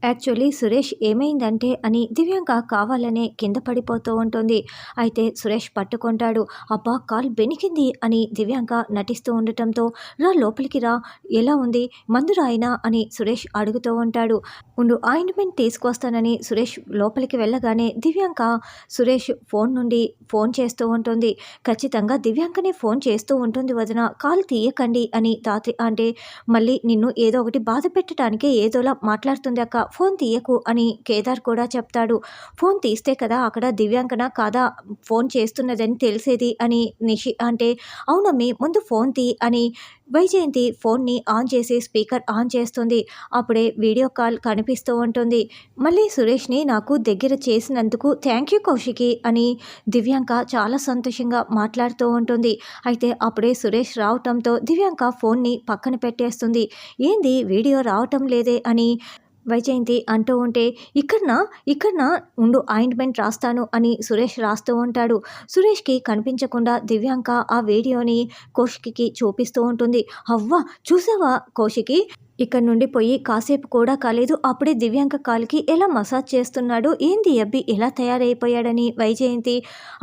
Actually Suresh ఏమైందంటే అని దివ్యాంక కావాలనే కింద పడిపోతూ ఉంటుంది. అయితే సురేష్ పట్టుకుంటాడు. అబ్బా కాల్ బెనికింది అని దివ్యాంక నటిస్తూ ఉండటంతో రా లోపలికి రా, ఎలా ఉంది మందు రాయినా అని సురేష్ అడుగుతూ ఉంటాడు. ఉండు ఆయింట్మెంట్ తీసుకొస్తానని సురేష్ లోపలికి వెళ్ళగానే దివ్యాంక సురేష్ ఫోన్ నుండి ఫోన్ చేస్తూ ఉంటుంది. ఖచ్చితంగా దివ్యాంకనే ఫోన్ చేస్తూ ఉంటుంది వదిన, కాల్ తీయకండి అని తాతి అంటే మళ్ళీ నిన్ను ఏదో ఒకటి బాధ పెట్టడానికే ఏదోలా మాట్లాడుతుంది అక్క, ఫోన్ తీయకు అని కేదార్ కూడా చెప్తాడు. ఫోన్ తీస్తే కదా అక్కడ దివ్యాంకన కాదా ఫోన్ చేస్తున్నదని తెలిసేది అని నిషి అంటే అవునమ్మి ముందు ఫోన్ తీ అని వైజయంతి ఫోన్ని ఆన్ చేసి స్పీకర్ ఆన్ చేస్తుంది. అప్పుడే వీడియో కాల్ కనిపిస్తూ ఉంటుంది. మళ్ళీ సురేష్ని నాకు దగ్గర చేసినందుకు థ్యాంక్ యూ కౌశికి అని దివ్యాంక చాలా సంతోషంగా మాట్లాడుతూ ఉంటుంది. అయితే అప్పుడే సురేష్ రావటంతో దివ్యాంక ఫోన్ని పక్కన పెట్టేస్తుంది. ఏంది వీడియో రావటం లేదే అని వైజయంతి అంటూ ఉంటే ఇక్కడనా ఉండు ఆయింట్మెంట్ రాస్తాను అని సురేష్ రాస్తూ ఉంటాడు. సురేష్కి కనిపించకుండా దివ్యాంక ఆ వీడియోని కౌశికి చూపిస్తూ ఉంటుంది. అవ్వ చూసావా కౌశికి, ఇక్కడ నుండి పోయి కాసేపు కూడా కాలేదు అప్పుడే దివ్యాంక కాలికి ఎలా మసాజ్ చేస్తున్నాడు, ఏంది అబ్బి ఎలా తయారైపోయాడని వైజయంతి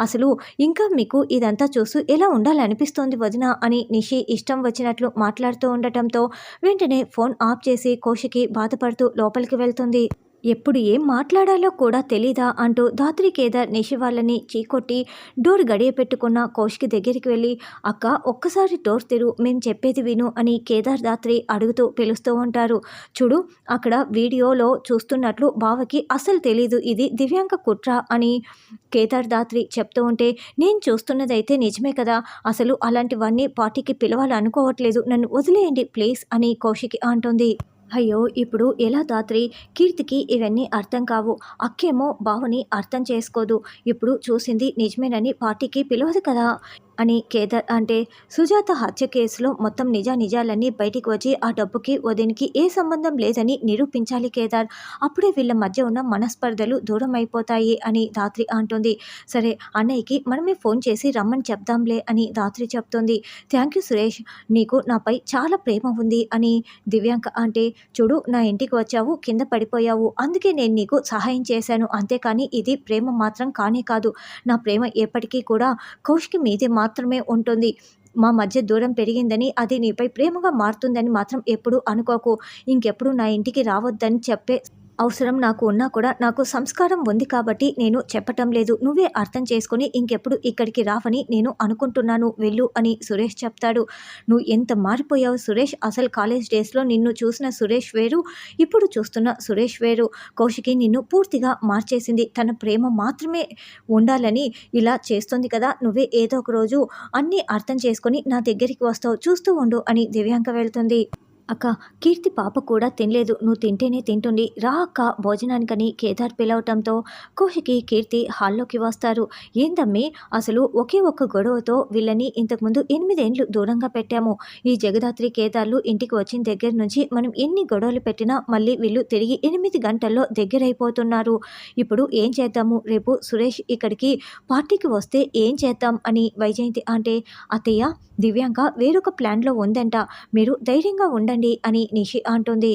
అసలు ఇంకా మీకు ఇదంతా చూస్తూ ఎలా ఉండాలనిపిస్తోంది వదిన అని నిషి ఇష్టం వచ్చినట్లు మాట్లాడుతూ ఉండటంతో వెంటనే ఫోన్ ఆఫ్ చేసి కౌశికి బాధపడుతూ లోపలికి వెళ్తుంది. ఎప్పుడు ఏం మాట్లాడాలో కూడా తెలీదా అంటూ ధాత్రి కేదార్ నిషి వాళ్ళని చీకొట్టి డోర్ గడియ పెట్టుకున్న కౌశికి దగ్గరికి వెళ్ళి అక్క ఒక్కసారి డోర్ తెరు, మేము చెప్పేది విను అని కేదార్ ధాత్రి అడుగుతూ పిలుస్తూ ఉంటారు. చూడు అక్కడ వీడియోలో చూస్తున్నట్లు బావకి అసలు తెలీదు ఇది దివ్యాంక కుట్ర అని కేదార్ ధాత్రి చెప్తూ ఉంటే నేను చూస్తున్నదైతే నిజమే కదా, అసలు అలాంటివన్నీ పార్టీకి పిలవాలనుకోవట్లేదు, నన్ను వదిలేయండి ప్లీజ్ అని కౌశికి అంటుంది. అయ్యో ఇప్పుడు ఎలా ధాత్రి, కీర్తికి ఇవన్నీ అర్థం కావు, అక్కేమో బావని అర్థం చేసుకోదు, ఇప్పుడు చూసింది నిజమేనని పార్టీకి పిలవదు కదా అని కేదార్ అంటే సుజాత హత్య కేసులో మొత్తం నిజాలన్నీ బయటికి వచ్చి ఆ డబ్బుకి వదినికి ఏ సంబంధం లేదని నిరూపించాలి కేదార్, అప్పుడే వీళ్ళ మధ్య ఉన్న మనస్పర్ధలు దూరం అయిపోతాయి అని ధాత్రి అంటుంది. సరే అన్నయ్యకి మనమే ఫోన్ చేసి రమ్మని చెప్దాంలే అని ధాత్రి చెప్తుంది. థ్యాంక్ యూ సురేష్, నీకు నాపై చాలా ప్రేమ ఉంది అని దివ్యాంక అంటే చూడు నా ఇంటికి వచ్చావు కింద పడిపోయావు అందుకే నేను నీకు సహాయం చేశాను, అంతేకాని ఇది ప్రేమ మాత్రం కానే కాదు, నా ప్రేమ ఎప్పటికీ కూడా కౌశికి మీదే మాత్రమే ఉంటుంది, మా మధ్య దూరం పెరిగిందని అది నీపై ప్రేమగా మారుతుందని మాత్రం ఎప్పుడూ అనుకోకు, ఇంకెప్పుడు నా ఇంటికి రావద్దని చెప్పే అవసరం నాకు ఉన్నా కూడా నాకు సంస్కారం ఉంది కాబట్టి నేను చెప్పటం లేదు, నువ్వే అర్థం చేసుకొని ఇంకెప్పుడు ఇక్కడికి రావని నేను అనుకుంటున్నాను వెళ్ళు అని సురేష్ చెప్తాడు. నువ్వు ఎంత మారిపోయావు సురేష్, అసలు కాలేజ్ డేస్లో నిన్ను చూసిన సురేష్ వేరు, ఇప్పుడు చూస్తున్న సురేష్ వేరు, కౌశికి నిన్ను పూర్తిగా మార్చేసింది, తన ప్రేమ మాత్రమే ఉండాలని ఇలా చేస్తుంది కదా, నువ్వే ఏదో ఒక రోజు అన్నీ అర్థం చేసుకొని నా దగ్గరికి వస్తావు చూస్తూ ఉండు అని దివ్యాంక వెళ్తుంది. అక్క కీర్తి పాప కూడా తినలేదు, నువ్వు తింటేనే తింటుంది రా అక్క భోజనానికని కేదార్ పిలవటంతో కౌశికి కీర్తి హాల్లోకి వస్తారు. ఏందమ్మి అసలు ఒకే ఒక్క గొడవతో వీళ్ళని ఇంతకుముందు 8 ఏళ్ళు దూరంగా పెట్టాము, ఈ జగదాత్రి కేదార్లు ఇంటికి వచ్చిన దగ్గర నుంచి మనం ఎన్ని గొడవలు పెట్టినా మళ్ళీ వీళ్ళు తిరిగి 8 గంటల్లో దగ్గరైపోతున్నారు, ఇప్పుడు ఏం చేద్దాము, రేపు సురేష్ ఇక్కడికి పార్టీకి వస్తే ఏం చేద్దాం అని వైజయంతి అంటే అత్తయ్య దివ్యాంక వేరొక ప్లాన్లో ఉందంట, మీరు ధైర్యంగా ఉండండి అని నిషి అంటుంది.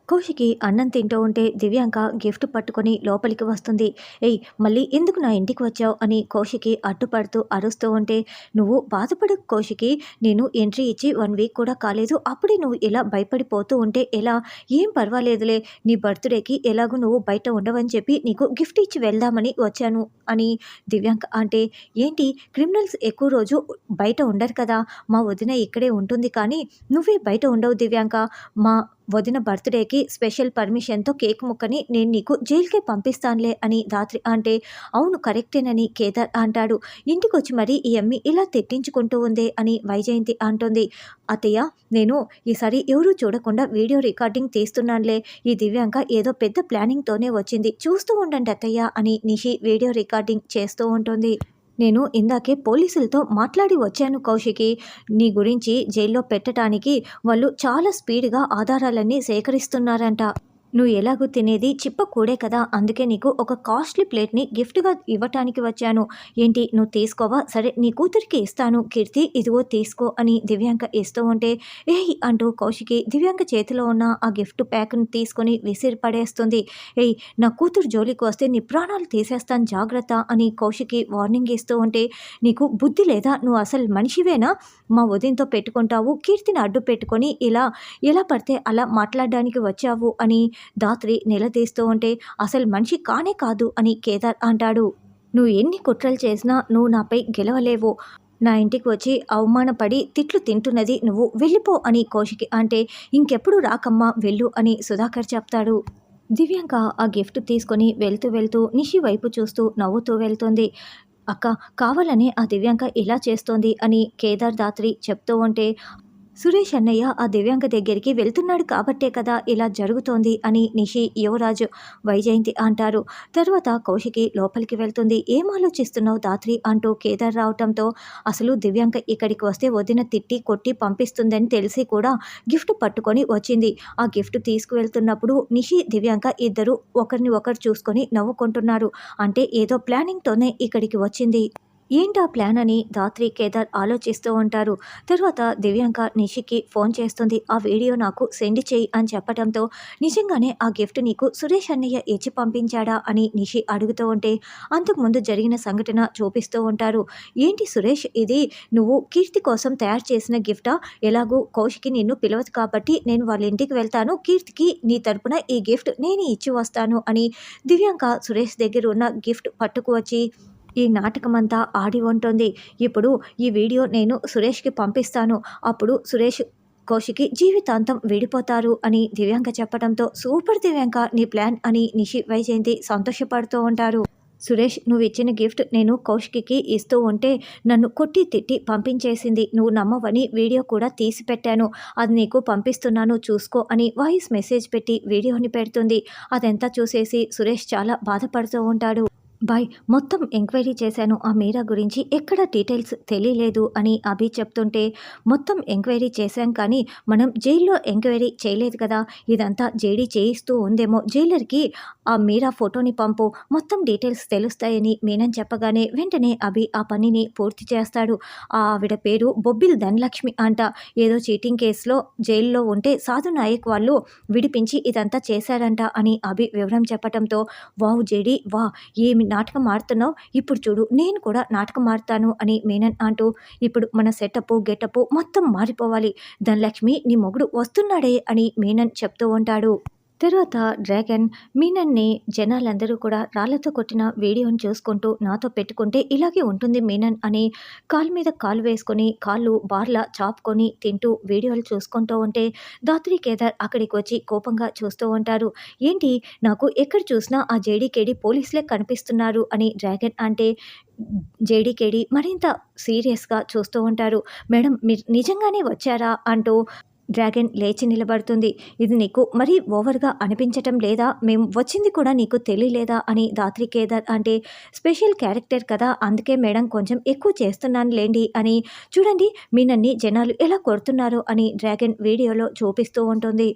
కౌశికి అన్నం తింటూ ఉంటే దివ్యాంక గిఫ్ట్ పట్టుకొని లోపలికి వస్తుంది. ఏయ్ మళ్ళీ ఎందుకు నా ఇంటికి వచ్చావు అని కౌశికి అడ్డుపడుతూ అరుస్తూ ఉంటే నువ్వు బాధపడకు కౌశికి, నేను ఎంట్రీ ఇచ్చి 1 వీక్ కూడా కాలేదు అప్పుడే నువ్వు ఇలా భయపడిపోతూ ఉంటే ఎలా, ఏం పర్వాలేదులే, నీ బర్త్డేకి ఎలాగూ నువ్వు బయట ఉండవని చెప్పి నీకు గిఫ్ట్ ఇచ్చి వెళ్దామని వచ్చాను అని దివ్యాంక అంటే ఏంటి క్రిమినల్స్ ఎక్కువ రోజు బయట ఉండరు కదా, మా వదిన ఇక్కడే ఉంటుంది కానీ నువ్వే బయట ఉండవు దివ్యాంక, మా వదిన బర్త్డేకి స్పెషల్ పర్మిషన్తో కేక్ ముక్కని నేను నీకు జైలుకే పంపిస్తానులే అని ధాత్రి అంటే అవును కరెక్టేనని కేదార్ అంటాడు. ఇంటికి వచ్చి మరీ ఈ అమ్మి ఇలా తిట్టించుకుంటూ ఉందే అని వైజయంతి అంటుంది. అత్తయ్య నేను ఈసారి ఎవరూ చూడకుండా వీడియో రికార్డింగ్ తీస్తున్నానులే, ఈ దివ్యాంక ఏదో పెద్ద ప్లానింగ్తోనే వచ్చింది చూస్తూ ఉండండి అత్తయ్య అని నిషి వీడియో రికార్డింగ్ చేస్తూ ఉంటుంది. నేను ఇందాకే పోలీసులతో మాట్లాడి వచ్చాను కౌశికి, నీ గురించి జైల్లో పెట్టడానికి వాళ్ళు చాలా స్పీడ్గా ఆధారాలన్నీ సేకరిస్తున్నారంట, నువ్వు ఎలాగూ తినేది చిప్ప కూడే కదా! అందుకే నీకు ఒక కాస్ట్‌లీ ప్లేట్‌ని గిఫ్ట్‌గా ఇవ్వటానికి వచ్చాను. ఏంటి నువ్వు తీసుకోవా? సరే నీ కూతురికి ఇస్తాను కీర్తి ఇదిగో తీసుకో అని దివ్యాంక ఇస్తూ ఉంటే, ఏయ్! అంటూ కౌశికి దివ్యాంక చేతిలో ఉన్న ఆ గిఫ్ట్ ప్యాక్‌ని తీసుకొని విసిరి పడేస్తుంది. ఏయ్! నా కూతురు జోలికి వస్తే నీ ప్రాణాలు తీసేస్తాను జాగ్రత్త అని కౌశికి వార్నింగ్ ఇస్తూ ఉంటే, నీకు బుద్ధి లేదా? నువ్వు అసలు మనిషివేనా? మా వదినతో పెట్టుకుంటావు. కీర్తిని అడ్డు పెట్టుకొని ఇలా ఎలా పడితే అలా మాట్లాడడానికి వచ్చావు అని ధాత్రి నిలదీస్తూ ఉంటే, అసలు మనిషి కానే కాదు అని కేదార్ అంటాడు. నువ్వు ఎన్ని కుట్రలు చేసినా నువ్వు నాపై గెలవలేవు. నా ఇంటికి వచ్చి అవమానపడి తిట్లు తింటున్నది నువ్వు వెళ్ళిపో అని కౌశికి అంటే, ఇంకెప్పుడు రాకమ్మా వెళ్ళు అని సుధాకర్ చెప్తాడు. దివ్యాంక ఆ గిఫ్ట్ తీసుకొని వెళ్తూ వెళ్తూ నిషి వైపు చూస్తూ నవ్వుతూ వెళ్తుంది. అక్క కావాలనే ఆ దివ్యాంక ఇలా చేస్తోంది అని కేదార్ ధాత్రి చెప్తూ ఉంటే, సురేష్ అన్నయ్య ఆ దివ్యాంక దగ్గరికి వెళ్తున్నాడు కాబట్టే కదా ఇలా జరుగుతోంది అని నిషి, యువరాజు, వైజయంతి అంటారు. తర్వాత కౌశికి లోపలికి వెళ్తుంది. ఏం ఆలోచిస్తున్నావు ధాత్రి అంటూ కేదార్ రావటంతో, అసలు దివ్యాంక ఇక్కడికి వస్తే వదిన తిట్టి కొట్టి పంపిస్తుందని తెలిసి కూడా గిఫ్ట్ పట్టుకొని వచ్చింది. ఆ గిఫ్ట్ తీసుకువెళ్తున్నప్పుడు నిషి దివ్యాంక ఇద్దరు ఒకరిని ఒకరు చూసుకొని నవ్వుకుంటున్నారు. అంటే ఏదో ప్లానింగ్తోనే ఇక్కడికి వచ్చింది. ఏంటా ప్లాన్ అని ధాత్రి, కేదార్ ఆలోచిస్తూ ఉంటారు. తర్వాత దివ్యాంక నిషికి ఫోన్ చేస్తుంది. ఆ వీడియో నాకు సెండ్ చేయి అని చెప్పడంతో, నిజంగానే ఆ గిఫ్ట్ నీకు సురేష్ అన్నయ్య ఇచ్చి పంపించాడా అని నిషి అడుగుతూ ఉంటే, అంతకుముందు జరిగిన సంఘటన చూపిస్తూ ఉంటారు. ఏంటి సురేష్ ఇది నువ్వు కీర్తి కోసం తయారు చేసిన గిఫ్టా? ఎలాగూ కౌశికి నిన్ను పిలవదు కాబట్టి నేను వాళ్ళ ఇంటికి వెళ్తాను. కీర్తికి నీ తరపున ఈ గిఫ్ట్ నేను ఇచ్చి వస్తాను అని దివ్యాంక సురేష్ దగ్గర ఉన్న గిఫ్ట్ పట్టుకు వచ్చి ఈ నాటకమంతా ఆడి ఉంటుంది. ఇప్పుడు ఈ వీడియో నేను సురేష్‌కి పంపిస్తాను. అప్పుడు సురేష్, కౌశికి జీవితాంతం విడిపోతారు అని దివ్యాంక చెప్పడంతో, సూపర్ దివ్యాంక నీ ప్లాన్ అని నిషి, వైజయంతి సంతోషపడుతూ ఉంటారు. సురేష్ నువ్విచ్చిన గిఫ్ట్ నేను కౌశికికి ఇస్తూ ఉంటే నన్ను కొట్టి తిట్టి పంపించేసింది. నువ్వు నమ్మవని వీడియో కూడా తీసి పెట్టాను. అది నీకు పంపిస్తున్నాను చూసుకో అని వాయిస్ మెసేజ్ పెట్టి వీడియోని పెడుతుంది. అదంతా చూసేసి సురేష్ చాలా బాధపడుతూ ఉంటాడు. బాయ్ మొత్తం ఎంక్వైరీ చేశాను ఆ మీరా గురించి ఎక్కడ డీటెయిల్స్ తెలియలేదు అని అభి చెప్తుంటే, మొత్తం ఎంక్వైరీ చేశాం కానీ మనం జైల్లో ఎంక్వైరీ చేయలేదు కదా, ఇదంతా జేడీ చేయిస్తూ ఉందేమో, జైలర్కి ఆ మీరా ఫోటోని పంపు మొత్తం డీటెయిల్స్ తెలుస్తాయని మీనన్ చెప్పగానే వెంటనే అభి ఆ పనిని పూర్తి చేస్తాడు. ఆవిడ పేరు బొబ్బిల్ ధనలక్ష్మి అంట. ఏదో చీటింగ్ కేసులో జైల్లో ఉంటే సాధు నాయక్ వాళ్ళు విడిపించి ఇదంతా చేశారంట అని అభి వివరం చెప్పడంతో, వావ్ జేడీ వా ఏమి నాటకం ఆడుతున్నావు, ఇప్పుడు చూడు నేను కూడా నాటకం ఆడతాను అని మీనన్ అంటూ, ఇప్పుడు మన సెటప్ గెటప్ మొత్తం మారిపోవాలి, ధనలక్ష్మి నీ మొగుడు వస్తున్నాడే అని మీనన్ చెప్తూ ఉంటాడు. తర్వాత డ్రాగన్ మీనన్ని జనాలందరూ కూడా రాళ్లతో కొట్టిన వీడియోని చూసుకుంటూ, నాతో పెట్టుకుంటే ఇలాగే ఉంటుంది మీనన్ అని కాలు మీద కాలు వేసుకొని కాళ్ళు బార్లా చాపుకొని తింటూ వీడియోలు చూసుకుంటూ ఉంటే, ధాత్రి, కేదార్ అక్కడికి వచ్చి కోపంగా చూస్తూ ఉంటారు. ఏంటి నాకు ఎక్కడ చూసినా ఆ జేడీకేడి పోలీసులే కనిపిస్తున్నారు అని డ్రాగన్ అంటే, జేడీకేడి మరింత సీరియస్గా చూస్తూ ఉంటారు. మేడం మీరు నిజంగానే వచ్చారా అంటూ డ్రాగన్ లేచి నిలబడుతుంది. ఇది నీకు మరీ ఓవర్గా అనిపించటం లేదా? మేము వచ్చింది కూడా నీకు తెలియలేదా అని ధాత్రి, కేదార్ అంటే, స్పెషల్ క్యారెక్టర్ కదా అందుకే మేడం కొంచెం ఎక్కువ చేస్తున్నాను లేండి అని, చూడండి మీనన్ని జనాలు ఎలా కొడుతున్నారో అని డ్రాగన్ వీడియోలో చూపిస్తూ ఉంటుంది.